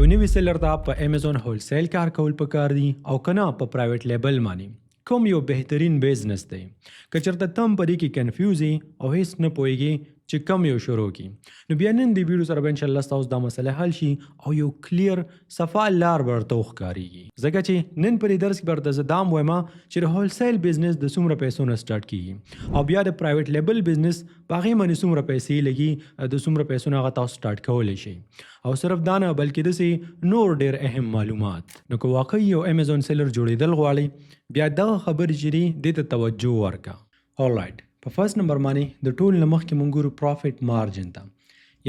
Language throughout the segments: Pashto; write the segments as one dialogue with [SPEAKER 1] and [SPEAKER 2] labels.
[SPEAKER 1] نوی سیلر ته په امیزون هولسیل کار کول پکار دي او کنه په پرایویټ لیبل باندې کوم یو بهترین بزنس دی که چېرته ته هم په دې کې کنفیوز یې او هیڅ نه پوهیږي چې کوم یو شروع کړي نو بیا نن دې ویډیو سره به انشاءالله ستاسو دا مسله حل شي او یو کلیر صفا لار به ورته وښکارېږي ځکه چې نن په دې درس کې به درته زه دا هم وایم چې د هولسیل بزنس د څومره پیسو نه سټارټ کېږي او بیا د پرایویټ لیبل بزنس په هغې باندې څومره پیسې لګي د څومره پیسو نه هغه تاسو سټارټ کولی شئ او صرف دا نه بلکې داسې نور ډېر اهم معلومات نو که واقعي یو امیزون سیلر جوړېدل غواړئ بیا دغه خبرې چې دي دې ته توجه ورکړه آلرایټ په فرست نمبر باندې د ټول نه مخکې مونږ ګورو پروفیټ مارجن ته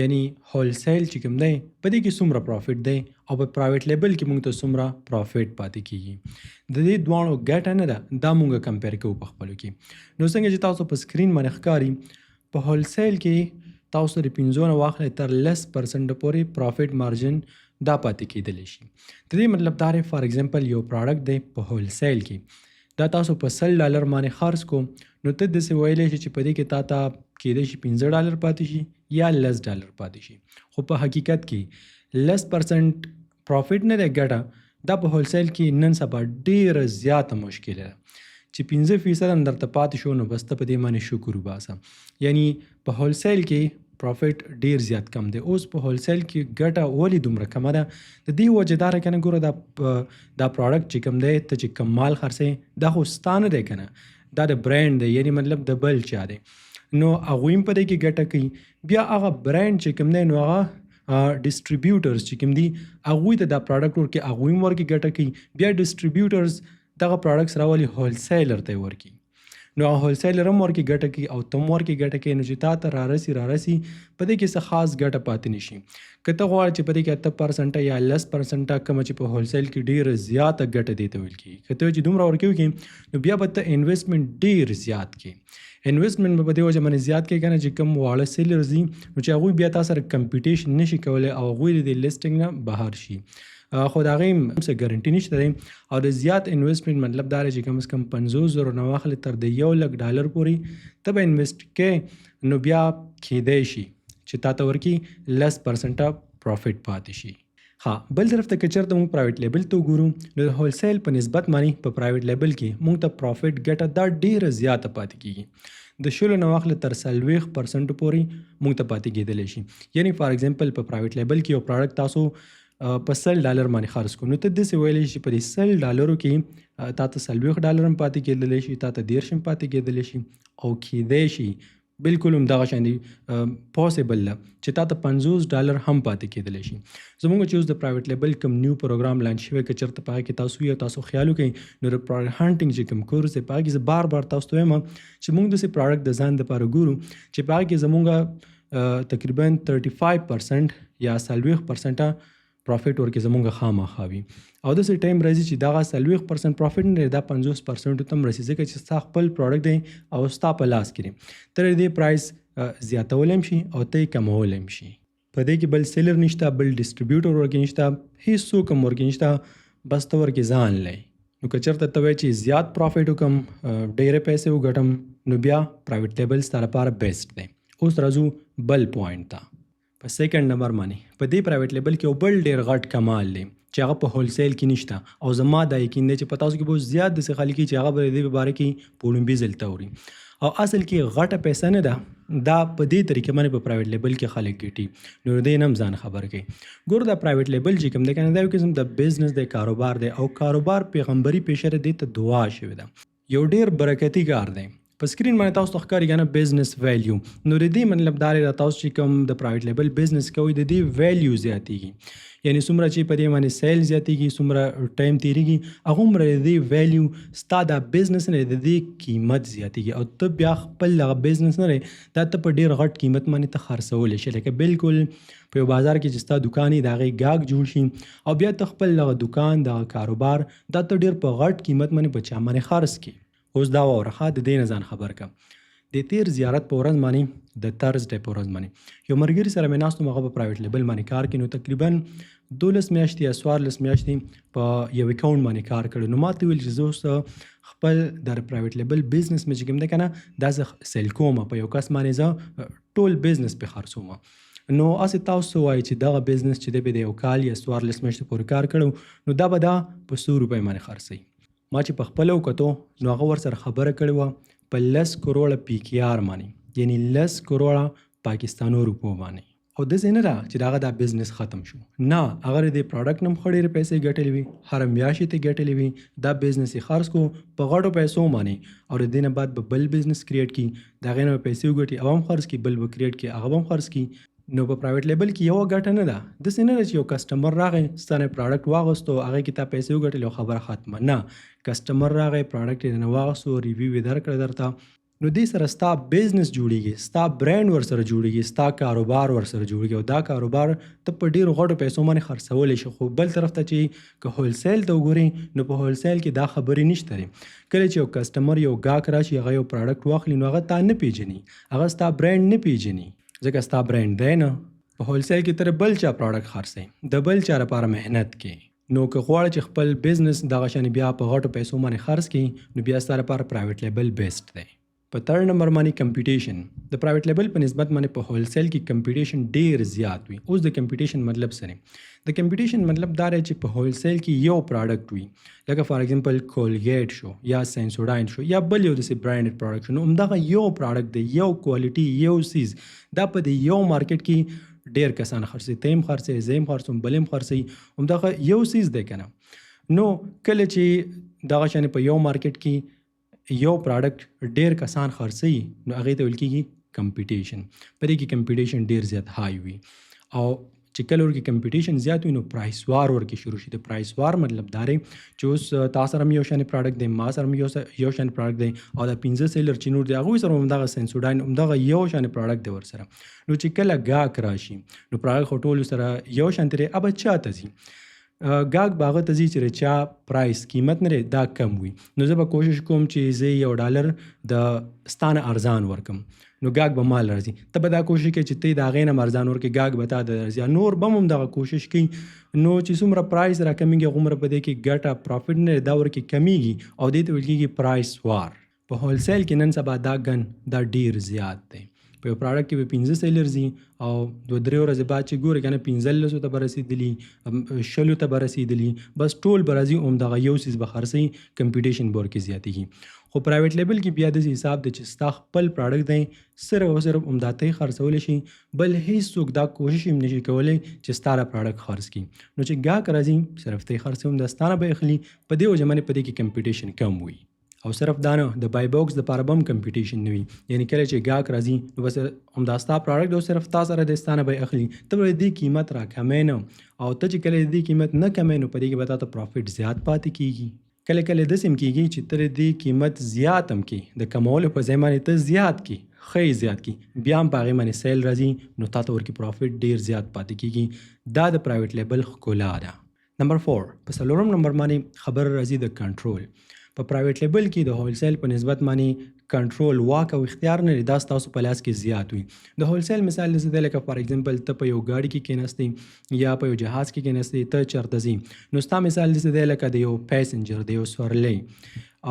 [SPEAKER 1] یعنی هولسیل چې کوم دی په دې کې څومره پروفیټ دی او په پرایویټ لیبل کې مونږ ته څومره پروفیټ پاتې کېږي د دې دواړو ګټه نه ده دا مونږ کمپیر کوو په خپلو کې نو څنګه چې تاسو په سکرین باندې ښکاري په هولسیل کې تاسو د 15 نه واخلئ تر 10% پورې پروفیټ مارجن دا پاتې کېدلی شي د دې مطلب دا دی فار ایگزامپل یو پروډکټ دی په هولسیل کې دا تاسو په $100 باندې خرڅ کو نو ته داسې ویلی شي چې په دې کې تا ته کېدای شي $15 پاتې شي یا $10 پاتې شي خو په حقیقت کې 10% پروفیټ نه دی ګټه دا په هولسیل کې نن سبا ډېره زیاته مشکله ده چې 15% هم درته پاتې شو نو بس ته په دې باندې شکر وباسه یعنی په هولسیل کې پروفیټ ډیر زیات کم دی اوس په هولسیل کې ګټه ولې دومره کمه ده د دې وجه دا کنه ګوره دا پروډکټ چې کوم دی ته چې کم مال خرڅې دا خو ستا نه دی کنه دا د برانډ دی یعنی مطلب د بل چا دی نو هغوی هم په دې کې ګټه کوي بیا هغه برانډ چې کوم دی نو هغه ډسټریبیوټرز چې کوم دي هغوی ته دا پروډکټ ورکړي هغوی هم ورکړي ګټه کوي بیا ډسټریبیوټرز دغه پروډکټس راولي هولسیلر ته یې ورکړي نو هولسیلر هم ورکړي ګټه کوي او ته هم ورکړي ګټه کوي نو چې تا ته رارسي په دې کې څه خاص ګټه پاتې نه شي که ته غواړې چې په دې کې 8% یا 10% کومه چې په هولسیل کې ډېره زیاته ګټه دې ته ویل کېږي که ته چې دومره ورکوي نو بیا به ته انویسټمنټ ډېر زیات کړي انویسټمنټ به په دې وجه باندې زیات کړي که نه چې کوم واړه سیلرز دي نو چې هغوی بیا تا سره کمپیټیشن نشي کولی او هغوی د لسټنګ نه بهر شي خو د هغې هم څه ګارنټي نشته دی او د زیات انویسټمنټ مطلب دا دی چې کم از کم 50,000 نه واخلې تر د $100,000 پورې ته به انویسټ کې نو بیا کېدی شي چې تا ته ورکړي 10% پروفیټ پاتې شي بل طرف ته که چېرته موږ پرایویټ لیبل ته وګورو نو د هولسیل په نسبت باندې په پرایویټ لیبل کې موږ ته پروفیټ ګټه دا ډېره زیاته پاتې کېږي د 10 نه واخلې تر 40% پورې موږ ته پاتې کېدلی شي یعنی فار ایگزامپل په پرایویټ لیبل کې یو پروډکټ تاسو په $100 باندې خرڅ کړو نو ته داسې ویلی شي په دې $100 کې تا ته $40 هم پاتې کېدلی شي تا ته 10 هم پاتې کېدلی شي او کېدی شي بالکل همدغه شان دي پاسبل ده چې تا ته $50 هم پاتې کېدلی شي زمونږ چې اوس د پرایویټ لیبل کوم نیو پروګرام لانچ شوی که چېرته په هغې کې تاسو یا تاسو خیال وکړئ نو د پروډکټ هانټینګ چې کوم کورس دی په هغې کې زه بار بار تاسو ته وایم چې موږ داسې پروډکټ د ځان دپاره ګورو چې په هغې کې زمونږ تقریبا 35% یا 40% پروفیټ ورکې زمونږ خامخا وي او داسې ټایم راځي چې دغه 40% پروفیټ نه دی دا 50% ته هم رسي ځکه چې ستا خپل پروډکټ دی او ستا په لاس کې دی ته د دې پرایس زیاتولی هم شي او ته یې کمولی هم شي په دې کې بل سیلر نشته بل ډسټریبیوټر ورکې نشته هېڅوک هم ورکې نشته بس ته ورکې ځان لی نو که چېرته ته وایې چې زیات پروفیټ وکړم ډېرې پیسې وګټم نو بیا پرایویټ لیبل ستا لپاره بیسټ دی اوس راځو بل پوینټ ته په سیکنډ نمبر باندې په دې پرایویټ لیبل کې یو بل ډېر غټ کمال دی چې هغه په هولسیل کې نشته او زما دا یقین دی چې په تاسو کې به زیات داسې خلک چې هغه به د دې په باره کې په لومبي ځل ته اوري او اصل کې غټه پیسه نه ده دا په دې طریقې باندې په پرایویټ لیبل کې خلک ګټي نو دې نه هم ځان خبر کوي ګوره دا پرایویټ لیبل چې کوم دی کنه دا یو قسم د بزنس د کاروبار دی او کاروبار پیغمبري پیشه دې ته دعا شوې ده یو ډېر برکتي کار دی په سکرین باندې تاسو ته ښکاري کنه بزنس ویلیو نو د دې مطلب دا دی تاسو چې کوم د پرایویټ لیبل بزنس کوئ د دې ویلیو زیاتېږي یعنی څومره چې په دې باندې سیل زیاتېږي څومره ټایم تېرېږي هغومره د دې ویلیو ستا دا بزنس نه د دې قیمت زیاتېږي او ته بیا خپل دغه بزنس نه دی دا ته په ډېر غټ قیمت باندې ته خرڅولی شي لکه بالکل په یو بازار کې چې ستا دوکان یې د هغې ګاګ جوړ شي او بیا ته خپل دغه دوکان دغه کاروبار دا ته ډېر په غټ قیمت باندې په چا باندې خرڅ کړي اوس دا واوره د دې نه ځان خبر کړه د تیر زیارت په ورځ باندې د ترزډے په ورځ باندې یو ملګري سره مې ناست وم هغه په پرایویټ لیبل باندې کار کوي نو تقریبا 12 میاشتې یا 14 میاشتې په یو اکاونټ باندې کار کړی نو ما ته ویل چې زه اوس خپل د پرایویټ لیبل بزنس مې چې کوم دی که نه دا زه سیل کوم په یو کس باندې زه ټول بزنس پې خرڅوم نو اسې تاسو وایي چې دغه بزنس چې دی به د یو کال یا 14 میاشتې پورې کار کړو نو دا به دا په 100 روپۍ باندې خرڅوي. ما چې پخپله وکتو نو هغه ورسره خبره کړې وه په 10 کروړه PKR باندې، یعنی 10 کروړه پاکستانو روپو باندې. او داسې نه ده چې دغه دا بزنس ختم شو، نه، هغه د پروډکټ نه هم ښه ډېرې پیسې ګټلې وي، هره میاشت یې ګټلې وي. دا بزنس یې خرڅ کړو په غټو پیسو باندې او د دې نه بعد به بل بزنس کریټ کړي، د هغې نه به پیسې وګټي او هم خرڅ کړي، بل به کریټ کړي هغه به هم خرڅ کړي. نو په پرایویټ لیبل کې یوه ګټه نه ده، داسې نه ده چې یو کسټمر راغی ستا نه پروډکټ واغوستو هغې کې تا پیسې وګټلې او خبره ختمه. نه، کسټمر راغی پروډکټ یې نه واغوستو، ریویو یې درکړه درته، نو دې سره ستا بزنس جوړیږي، ستا برانډ ورسره جوړیږي، ستا کاروبار ورسره جوړیږي او دا کاروبار ته په ډېرو غټو پیسو باندې خرڅولی شي. خو بل طرف ته چې که هولسیل ته وګورې نو په هولسیل کې دا خبرې نشته دی. کله چې یو کسټمر یو ګاهک راشي هغه یو پروډکټ واخلي نو هغه تا نه پیژني، هغه ستا برانډ نه پیژني، ځکه ستا برانډ دی نه. په هولسیل کې تر بل چا پروډکټ خرڅوي، د بل چا لپاره محنت کوي. نو که غواړې چې خپل بزنس دغه شان بیا په غټو پیسو باندې خرڅ کړي نو بیا ستا لپاره پرایویټ لیبل بیسټ دی. په 3rd نمبر باندې کمپټیشن. د پرایویټ لیبل په نسبت باندې په هولسیل کې کمپټیشن ډیر زیات وي. اوس د کمپټیشن مطلب څه دی؟ د کمپټیشن مطلب دا دی چې په هولسیل کې یو پروډکټ وي، لکه فار ایگزامپل کولګیټ شو یا سینسوډاین شو یا بل یو داسې برانډډ پروډکټ شو، نو همدغه یو پروډکټ دی، یو کوالټي، یو سیز، دا په د یو مارکیټ کې ډیر کسان خرڅوي، ته هم خرڅوي، زه هم خرڅوم، بل هم خرڅوي، همدغه یو سیز دی که نه. نو کله چې دغه شانې په یو مارکیټ کې یو پروډکټ ډیر کسان خرڅوي نو هغې ته ویل کېږي کمپټیشن. په دې کې کمپټیشن ډیر زیات های وي او چې کله ورکې کمپټیشن زیات وي نو پرایس وار ورکې شروع شي. د پرایس وار مطلب دا دی چې اوس تا سره هم یو شانې پروډکټ دی، ما سره هم یو شانې پروډکټ دی او د 15 سیلر چې نور دی هغوی سره همدغه سینسوډاین همدغه یو شانې پروډکټ دی ورسره. نو چې کله ګاهک راشي نو پروډکټ خو ټولو سره یو شانتې دی، ابه چا ته ځي ګاهک به هغه ته ځي چې چا پرایس قیمت نه دی دا کم وي. نو زه به کوشش کوم چې زه $1 د ستا نه ارزان ورکم، نو ګاهک به مال راځي. ته به دا کوشش کوي چې ته د هغې نه ارزان ورکړې، ګاهک به تا د راځي، نور به هم دغه کوشش کوي. نو چې څومره پرایس را کمیږي هغومره په دې کې ګټه پرافټ نه دی دا ورکې کمیږي او دې ته ویل کېږي پرایس وار. په هولسیل کې نن سبا دا ګن دا ډیر زیات دی. په یو پروډکټ کې به 15 سیلرز وي او 2-3 ورځې بعد چې ګورې که نه 15 ته به رسېدلي، 20 ته به رسېدلي، بس ټول به راځي همدغه یو څیز به خرڅوي، کمپټیشن به ورکې زیاتېږي. خو پرایویټ لیبل کې بیا داسې حساب دی چې ستا خپل پروډکټ دی، صرف او صرف همدا ته یې خرڅولی شي، بل هېڅوک دا کوشش هم نشي کولی چې ستا دا پروډکټ خرڅ کړي. نو چې ګاهک راځي صرف ته یې خرڅوي، همدا ستا نه به یې اخلي. په دې وجه باندې په دې کې کمپټیشن کم وي. او صرف دا نه، د بای باکس دپاره به هم کمپټیشن نه وي، یعنی کله چې ګاهک راځي نو بس همدا ستا پروډکټ او صرف تا سره دی، ستا نه به یې اخلي، ته به د دې قیمت را کمی نه، او ته چې کله د دې قیمت نه کمی نو په دې کې به تا ته پرافټ زیات پاتې کېږي. کله کله داسې هم کېږي چې ته د دې قیمت زیات هم کړي، د کمولو په ځای باندې ته زیات کړي، ښه زیات کړي، بیا هم په هغې باندې سیل راځي نو تا ته ورکې پرافټ ډېر زیات پاتې کېږي. دا د پرایویټ لیبل ښکلا ده. نمبر 4 په 4 نمبر باندې خبر راځي د کنټرول. په پرایویټ لیبل کې د هولسیل په نسبت باندې کنټرول، واک او اختیار نه دی، دا ستاسو په لاس کې زیات وي. د هولسیل مثال داسې دی لکه فار ایگزامپل ته په یو ګاډي کې کېناستې یا په یو جهاز کې کېناستې، ته چېرته ځې نو ستا مثال داسې دی لکه د یو پیسنجر، د یو سورلی،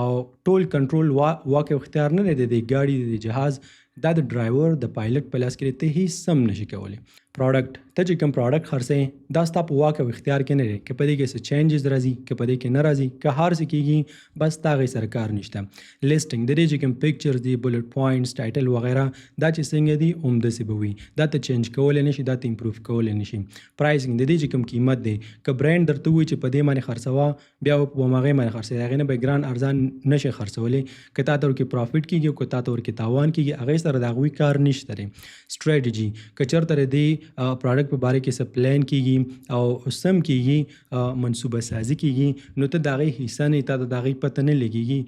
[SPEAKER 1] او ټول کنټرول واک او اختیار نه دی د دې ګاډي د جهاز، دا د ډرایور د پایلټ په لاس کې ته هیڅ هم نشي کولی. پروډکټ ته چې کوم پروډکټ خرڅوې دا ستا په واک او اختیار کې نه دی، که په دې کې څه چینجز راځي، که په دې کې نه راځي، که هر څه کېږي بس تا هغې سره کار نشته. لسټنګ د دې چې کوم پکچرز دي، بلټ پوینټس، ټایټل وغیره، دا چې څنګه دي همداسې به وي، دا ته چینج کولی نه شي، دا ته امپروف کولی نه شي. پرایسنګ د دې چې کوم قیمت دی، که برانډ درته ووایي چې په دې باندې خرڅوه بیا به په همغې باندې خرڅوي، هغې نه به ګران ارزان نشي خرڅولی، که تا ته ورکې پرافټ کېږي او که تا ته ورکې تاوان کېږي هغې سره د هغوی کار نشته دی. سټریټجي، که چېرته د دې پروډکټ په باره کې څه پلان کېږي او سم کېږي، منصوبه سازي کېږي، نو ته د هغې حصه نه یې، تا ته د هغې پته نه لګېږي،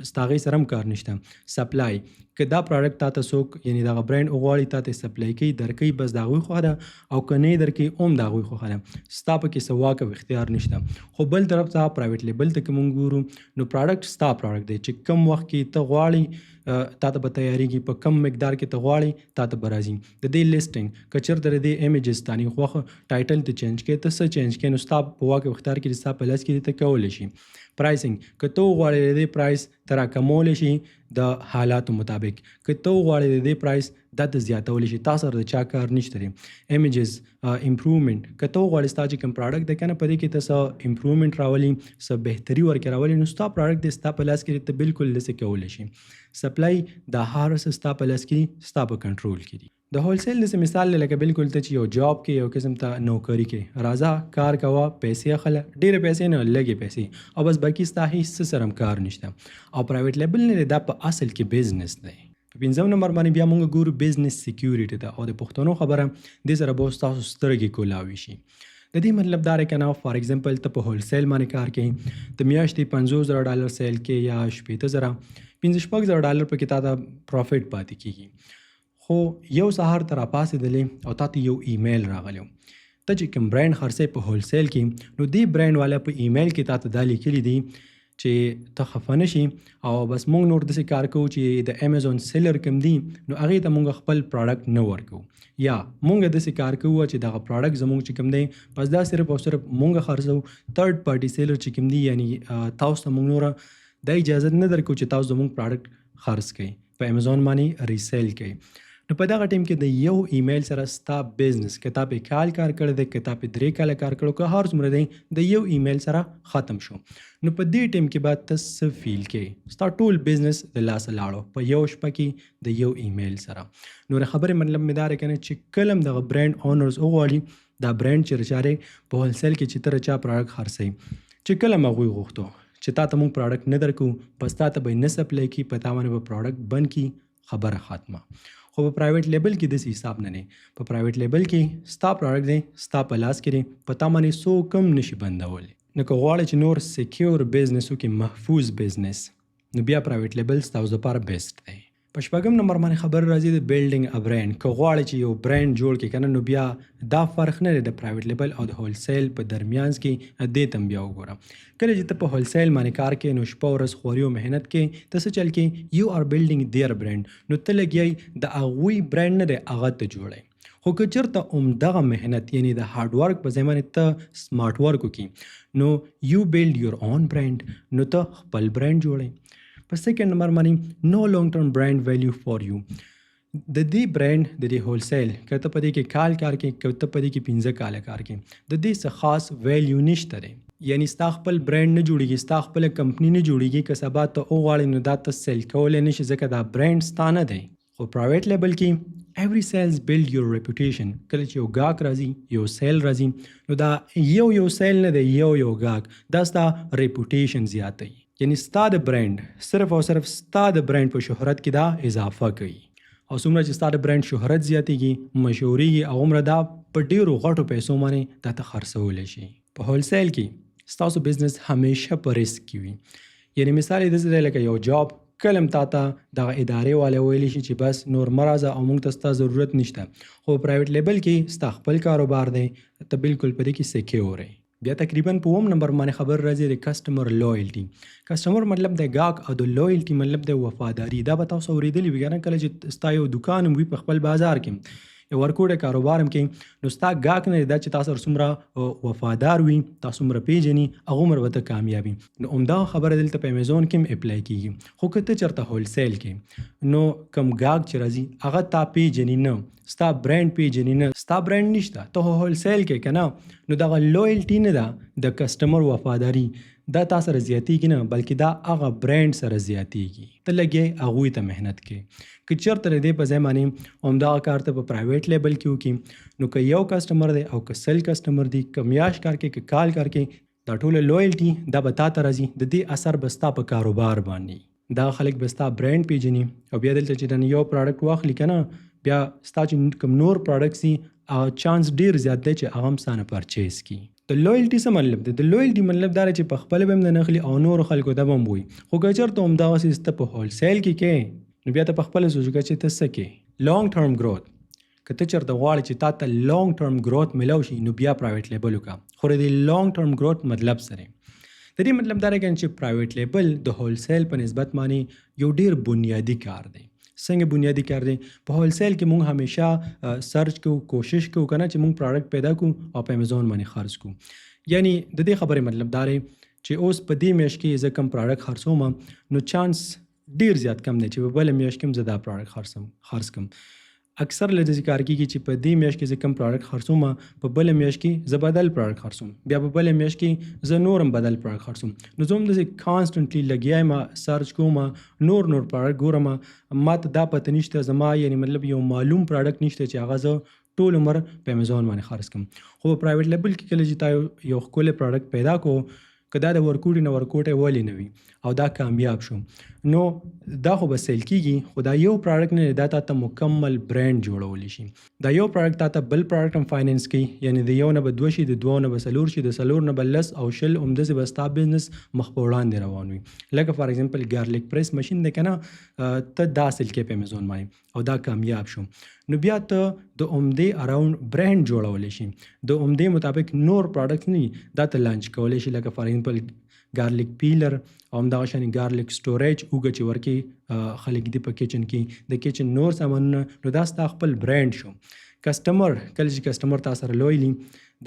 [SPEAKER 1] ستا هغې سره هم کار نشته. سپلای، که دا پروډکټ تا ته څوک یعنی دغه برانډ وغواړي تا ته سپلای کوي درکوي، بس د هغوی خوښه ده، او که نه یې درکوي هم د هغوی خوښه ده، ستا پکې څه واک او اختیار نشته. خو بل طرف ته پرایویټ لیبل ته که مونږ ګورو نو پروډکټ ستا پروډکټ دی، چې کم وخت کې ته غواړي تا ته به تیاریږي، په کم مقدار کې ته غواړي تا ته به راځي. د دې لسټنګ، که چېرته د دې امیجز تا نه خوښه، ټایټل ته چینج کړې، ته څه چینج کړې نو ستا په واک او اختیار کې ستا په لاس کې ته کولی شي. پرایسنګ، که ته وغواړې د دې پرایس ته راکمولی شي د حالاتو مطابق، که ته وغواړې د دې پرایس دا ته زیاتولی شي. تاسو سره د چا کار نشته دی. ایمیجز امپروومنټ که ته وغواړې ستا چې کوم پراډکټ دی که نه په دې کې ته څه امپروومنټ راولي څه بهتري ورکې راولي نو ستا پراډکټ دی ستا په لاس کې ته بالکل داسې کولی شي. سپلای دا هر څه ستا په لاس کې ستا په کنټرول کې دي. د هولسیل داسې مثال دی لکه بالکل ته چې یو جاب کې یو قسم ته نوکري کې راځه کار کوه پیسې اخله ډېرې پیسې نه لږې پیسې او بس باقي ستا هیڅ څه سره هم کار نشته. او پرایویټ لیبل نه دی دا په اصل کې بزنس دی. په 5 نمبر باندې بیا مونږ ګورو بزنس سکیورټي ته او د پښتنو خبره دې سره به ستاسو سترګې کولاوي شي. د دې مطلب دا دی که نه فار ایگزامپل ته په هولسیل باندې کار کوي د میاشتې $50,000 سیل کې یا $15,000 پکې تا ته پروفیټ پاتې کېږي. خو یو سهار ته راپاڅېدلې او تا ته یو ایمیل راغلی ته چې کوم برانډ خرڅوې په هولسیل کې نو دې برانډ والا په ایمیل کې تا ته دا لیکلي دي چې ته خفه نه شي او بس مونږ نور داسې کار کوو چې د امیزون سیلر کوم دي نو هغې ته مونږ خپل پراډکټ نه ورکوو یا مونږ داسې کار کوو چې دغه پراډکټ زمونږ چې کوم دی بس دا صرف او صرف مونږ خرڅوو تھرډ پارټي سیلر چې کوم دي یعنی تاسو ته مونږ نوره دا اجازه نه درکوو چې تاسو زمونږ پراډکټ خرڅ کړئ په امیزون باندې ریسیل کړئ. نو په دغه ټیم کې د یو ایمیل سره ستا بزنس که تا پې کال کار کړی دی که تا پې 3 کاله کار کړو که هر څومره دی د یو ایمیل سره ختم شو. نو په دې ټیم کې به ته څه فیل کوې ستا ټول بزنس د لاسه لاړو په یو شپه کې د یو ایمیل سره. نور خبرې مطلب مې دا دی که نه چې کله هم دغه برانډ اونرز وغواړي دا برانډ چې رچارې په هولسیل کې چې ته رچا پراډکټ خرڅوي چې کله هم هغوی غوښتو چې تا ته مونږ پراډکټ نه درکو بس تا ته به یې نه سپلای کړي په تا باندې به پراډکټ بند کړي خبره ختمه. خو په پرایویټ لیبل کې داسې حساب نه دی. په پرایویټ لیبل کې ستا پراډکټ دی ستا په لاس کې دی په تا باندې څوک هم نشي بندولی. نو که غواړې چې نور سیکیور بزنس وکړي محفوظ بزنس نو بیا پرایویټ لیبل ستاسو دپاره بیسټ دی. په 6 نمبر باندې خبر راځي د بیلډینګ ا برانډ. که غواړې چې یو برانډ جوړ کړې که نه نو بیا دا فرق نه دی د پرایویټ لیبل او د هولسیل په درمیانس کې دې ته هم بیا وګوره. کله چې ته په هولسیل باندې کار کوې نو شپه ورځ خوري او محنت کې ته څه چل کې یو آر بیلډینګ دیر برانډ نو ته لګیایي د هغوی برانډ نه دی هغه ته جوړی. خو که چېرته همدغه محنت یعنی د هارډ ورک په ځای باندې ته سمارټ ورک وکړي نو یو بیلډ یور اون برانډ نو ته خپل برانډ جوړی. په 2 نمبر باندې نو لانګ ټرم برانډ ویلیو فار یو. د دې برانډ د دې هولسیل که ته په دې کې کال کار کوې که ته په دې کې 15 کاله کار کوې د دې څه خاص ویلیو نشته دی. یعنی ستا خپل برانډ نه جوړېږي ستا خپله کمپني نه جوړېږي که سبا ته وغواړې نو دا ته سیل کولی نه شي ځکه دا برانډ ستا نه دی. خو پرایویټ لیبل کې every sales build your reputation. کله چې یو گاهک راځي یو سیل راځي نو دا یو سیل نه دی یو گاهک دا ستا ریپوټیشن زیاتوي. یعنی ستا د برانډ صرف او صرف ستا د برانډ په شهرت کې دا اضافه کوي او څومره چې ستا د برانډ شهرت زیاتېږي مشهورېږي هغومره دا په ډېرو غټو پیسو باندې دا ته خرڅولی شي. په هولسیل کې ستاسو بزنس همیشه په ریسک کې وي. یعنی مثال یې داسې دی لکه یو جاب کله هم تا ته دغه ادارې والا ویلی شي چې بس نور مه راځه او موږ ته ستا ضرورت نشته. خو پرایویټ لیبل کې ستا خپل کاروبار دی ته بالکل په دې کې سیکیور یې. بیا تقریبا په 9 نمبر باندې خبر راځي د کسټمر لویلټي. کسټمر مطلب د گاهک او د لویلټي مطلب د وفاداری. دا به تاسو اورېدلی وي کنه کله چې ستا یو دکان وي په خپل بازار کې یو ورکوټه کاروبار هم کې نو ستا گاهک نه دا چې تاسو څومره وفادار وي تاسو څومره پیژني هغومره به ته کامیابي. نو همدغه خبره دلته په امیزون کې هم اپلای کېږي. خو که ته چېرته هولسیل کې نو کوم گاهک چې راځي هغه تا پیژني نه ستا برانډ پیژني نه ستا برانډ نشته ته هولسیل کې که نه نو دغه لویلټي نه ده د کسټمر وفاداري دا تا سره زیاتېږي نه بلکې دا هغه برانډ سره زیاتېږي. ته لګیې هغوی ته محنت کې که چېرته د دې په ځای باندې همدغه کار ته په پرایویټ لیبل کې وکړي نو که یو کسټمر دی او که 100 کسټمر دی که میاشت کار کوي که کال کار کوي دا ټوله لویلټي دا به تا ته راځي. د دې اثر به ستا په کاروبار باندې دا خلک به ستا برانډ پیژني او بیا دلته چې دا یو پراډکټ واخلي که نه بیا ستا چې کوم نور پراډکټس دي هغه چانس ډېر زیات دی چې هغه هم ستا نه پرچیز کړي. د لویلټي څه مطلب دی؟ د لویلټي مطلب دا دی چې پخپله به هم نه نخلي او نورو خلکو ته به هم وایي. خو که چېرته همدغسې ته په هولسیل کې کوې نو بیا ته پخپله سوچ وکړه چې ته څه کوې. لانګ ټرم گروت که ته چېرته غواړې چې تا ته لانګ ټرم گروت ملو شي نو بیا پرایویټ لیبل وکړه. خو د لانګ ټرم گروت مطلب څه دی؟ د دې مطلب دا دی چې پرایویټ لیبل د هولسیل په نسبت باندې یو ډېر بنیادي کار دی. څنګه بنیادي کار دی؟ په هولسیل کې مونږ همیشه سرچ کوو کوشش کوو که نه چې مونږ پراډکټ پیدا کوو او په امیزون باندې خرڅ کوو. یعنی د دې خبرې مطلب دا دی چې اوس په دې میاشت کې زه کوم پراډکټ خرڅوم نو چانس ډېر زیات کم دی چې په بله میاشت کې هم زه دا پراډکټ خرڅ کړم. اکثر له دې کار کیږي چې په دې میاشت کې زه کوم پروډکټ خرڅوم په بل میاشت کې زه بدل پروډکټ خرڅوم بیا په بل میاشت کې زه نورم بدل پروډکټ خرڅوم نو زه هم داسې کانسټنټلی لګیا یم سرچ کوم نور پروډکټ ګورم ما ته دا پته نشته زما یعنی مطلب یو معلوم پروډکټ نشته چې هغه زه ټول عمر په امیزون باندې خرڅ کړم خو په پرایویټ لیبل کې کله چې تا یو ښکلی پروډکټ پیدا کو که دا د ورکوټي نه ورکوټی ولې نه وي او دا کامیاب شو نو دا خو به سیل کیږي خو دا یو پروډکټ نه دا تا ته مکمل برانډ جوړولی شي دا یو پروډکټ تا ته بل پروډکټ هم فاینانس کوي یعنی د یو نه به دوه شي د دوه نه به څلور شي د څلور نه به لس او شل همداسې به ستا بزنس مخ په وړاندې روان وي لکه فار ایگزامپل ګارلیک پریس مشین دی که نه ته دا سیل کوې په امیزون باندې او دا کامیاب شو نو بیا ته د عمدې اراوند برانډ جوړولی شي د عمدې مطابق نور پروډکټ نه دا ته لانچ کولی شي لکه فار ایگزامپل ګارلیک پیلر او همدغه شانې ګارلیک سټوریج اوږه چې ورکې خلک دي په کچن کې د کچن نور سامانونه نو دا ستا خپل برانډ شو کسټمر کله چې کسټمر تا سره لویلی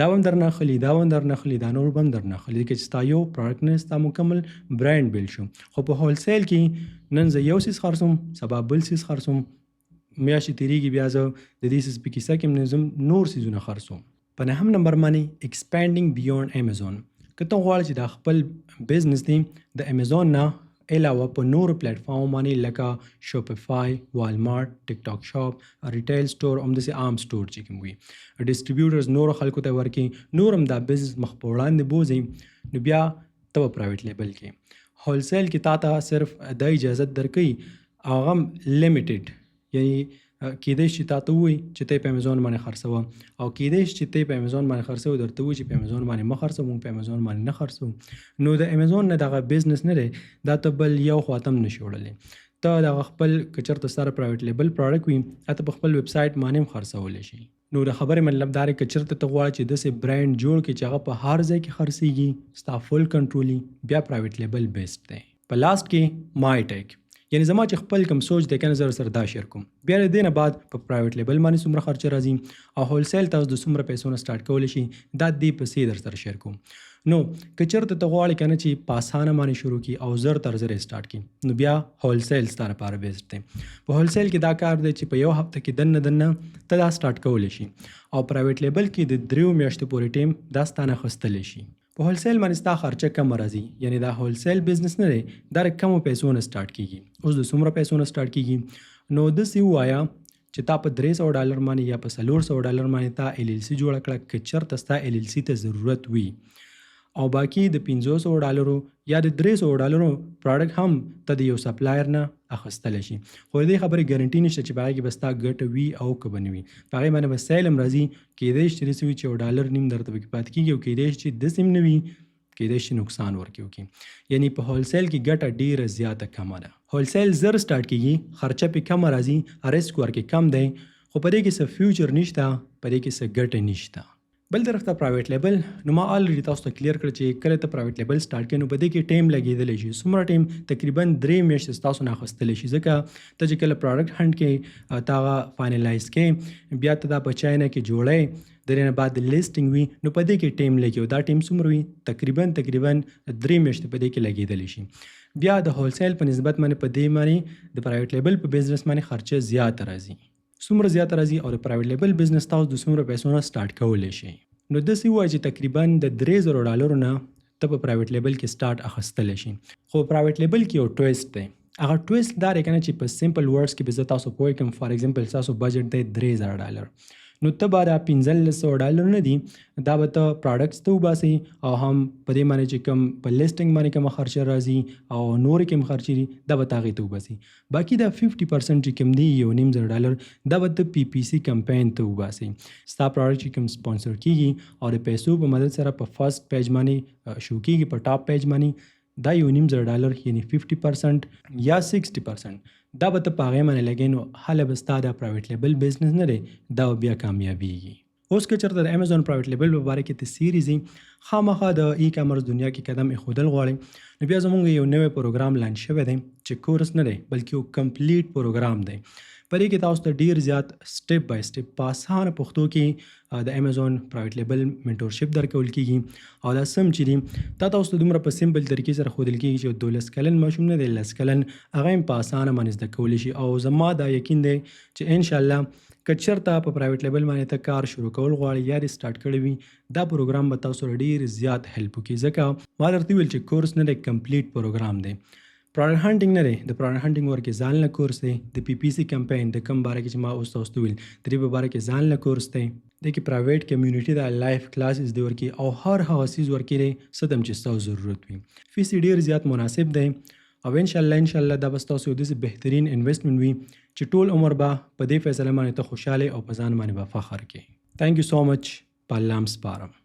[SPEAKER 1] دا هم در نه اخلي دا هم در نه اخلي دا نور به هم در نه اخلي که چې ستا یو پروډکټ نه ستا مکمل برانډ بیل شو خو په هولسیل کې نن زه یو سیز خرڅوم سبا بل سیز خرڅوم میاشتې تېرېږي بیا زه د دې سیز په کیسه کې نظم نور سیزونه خرڅوم په نهم نمبر باندې ایکسپینډینګ بیونډ امیزون که ته غواړې چې دا خپل بزنس دی د امیزون نه علاوه په نورو پلیټفارم باندې لکه شوپیفای والمارټ ټیک ټاک شاپ ریټیل سټور همداسې عام سټور چې کوم وي ډسټریبیوټرز نورو خلکو ته ورکړي نور هم دا بزنس مخ په وړاندې بوځي نو بیا ته په پرایویټ لیبل کې هولسیل کې تا ته صرف دا اجازت درکوي هغه هم لیمیټډ یعنی کېدای شي تا ته ووایي چې ته په امیزون باندې خرڅوه او کېدای شي چې ته په امیزون باندې خرڅوه درته ووایي چې په امیزون باندې مه خرڅوه مونږ په امیزون باندې نه خرڅوو نو د امیزون نه دغه بزنس نه دی دا ته بل یو خواته هم نشي وړلی ته دغه خپل که چېرته سره پرایویټ لیبل پروډکټ وي ته په خپل ویب سایټ باندې هم خرڅولی شي نو د خبرې مطلب دا دی که چېرته ته غواړې چې داسې برانډ جوړ کړې چې هغه په هر ځای کې خرڅېږي ستا فل کنټرول بیا پرایویټ لیبل بیسټ دی په لاست کې مای ټیک یعنی زما چې خپل کوم سوچ دی کنه زه سره دا شیر کوم بیا د دې نه بعد په پرایویټ لیبل باندې څومره خرچه راځي او هولسیل تاسو د څومره پیسو نه سٹارټ کولی شي دا دې پسې در سره شیر کوم نو که چېرته ته غواړې کنه چې په اسانه باندې شروع کړي او زر تر زر سٹارټ کړي نو بیا هولسیل ستا لپاره بیسټ دی په هولسیل کې دا کار دی چې په یو هفته کې دننه ته دا سٹارټ کولی شي او پرایویټ لیبل کې د 3 میاشتو پورې ټیم دا ستانه خستلی شي په هولسیل باندې ستا خرچه کم راځي یعنی دا هولسیل بزنس نه دی دا کمو پیسو نه سٹارټ کیږي اوس د څومره پیسو نه سٹارټ کیږي نو داسې ووایه چې تا په $300 باندې یا په $400 باندې تا LLC جوړه کړه که چېرته ستا LLC ته ضرورت وي او باقي د $500 یا د $300 پروډکټ هم ته د یو سپلایر نه اخیستلی شي خو د دې خبرې ګارنټي نشته چې په هغې کې به ستا ګټه وي او که به نه وي په هغې باندې به سیل هم راځي کیدای شي داسې وي چې $1.5 درته پکې پاتې کېږي او کیدای شي چې داسې هم نه وي کیدای شي نقصان ورکړي وکړي یعنی په هولسیل کې ګټه ډېره زیاته کمه ده هولسیل زر سٹارټ کېږي خرچه پې کمه راځي ریسک ورکې کم دی خو په دې کې څه فیوچر نشته په دې کې څه ګټه نشته بل طرف ته پرایویټ لیبل نو ما الریډي تاسو ته کلیر کړ چې کله ته پرایویټ لیبل سٹارټ کړې نو په دې کې ټایم لګېدلی شي څومره ټایم تقریبا 3 میاشتې ستاسو نه اخیستلی شي ځکه ته چې کله پروډکټ هنټ کې ته هغه فاینلایز کې بیا ته دا په چاینا کې جوړی د دې نه بعد لیسټنګ وي نو په دې کې ټایم لګي او دا ټایم څومره وي تقریبا 3 میاشتې په دې کې لګېدلی شي بیا د هولسیل په نسبت باندې په دې باندې د پرایویټ لیبل په بزنس باندې خرچه زیاته راځي څومره زیاته راځي او د پرایویټ لیبل بزنس تاسو د څومره پیسو نه سٹارټ کولی شي نو داسې وایي چې تقریبا د $300 نه ته په پرایویټ لیبل کې سٹارټ اخیستلی شي خو پرایویټ لیبل کې یو ټویسټ دی هغه ټویسټ دا دی که نه چې په سمپل ورډس کې به زه تاسو پوه کړم فار ایگزامپل ستاسو بجټ دی $3000 نو ته به دا $1500 نه دي دا به ته پروډکټس ته وباسي او هم په دې باندې چې کوم په لیسټنګ باندې کومه خرچه راځي او نورې کوم خرچې دي دا به ته هغې ته وباسي باقي دا 50% چې کوم دی $1.5 دا به ته PPC کمپین ته وباسي ستا پروډکټ چې کوم سپانسر کېږي او د پیسو په مدد سره په فرست پیج باندې شو کېږي په ټاپ پیج باندې دا $1.5 یعنی 50% یا 60% دا به ته په هغې باندې لګې نو هله به ستا دا پرایویټ لیبل بزنس نه دی دا بیا کامیابیږي اوس که چېرته د امیزون پرایویټ لیبل په باره کې ته سیریز خامخا د ای کامرس دنیا کې قدم ایښودل غواړئ نو بیا زمونږ یو نوی پروګرام لانچ شوی دی چې کورس نه دی بلکې یو کمپلیټ پروګرام دی پرې کې تاسو ته ډیر زیات سټپ بای سټپ په اسانه پښتو کې د امیزون پرایویټ لیبل منټورشپ درکول کیږي او دا سم چې دي تاسو ته دومره په سمپل طریقې سره ښودل کیږي چې 12 کلن ماشوم نه دی 10 کلن هغه هم په اسانه باندې زده کولی شي. او زما دا یقین دی چې ان شاء الله که چېرته په پرایویټ لیبل باندې ته کار شروع کول غواړې یا دې سټارټ کړی وي دا پروګرام به تاسو سره ډېر زیات هیلپ وکړي ځکه ما درته ویل چې کورس نه دی کمپلیټ پروګرام دی. پراډکټ هانټینګ نه دی د پراډکټ هانټینګ ورکې ځان له کورس دی د پی پی سی کمپین د کم باره کې چې ما اوس تاسو ته ویل د دې په باره کې ځان له کورس دی د کې پرایویټ کمیونټي د لایف کلاسز دی ورکې او هر هغه څیز ورکې دی څه دم چې ستاسو ضرورت وي. فیس ډېر زیات مناسب دی او ان شاء الله دا به ستاسو یو داسې بهترین انویسټمنټ وي چې ټول عمر به په دې فیصله باندې ته خوشحاله او په ځان باندې به فخر کوې. تھینک یو سو مچ. په الله م سپارم.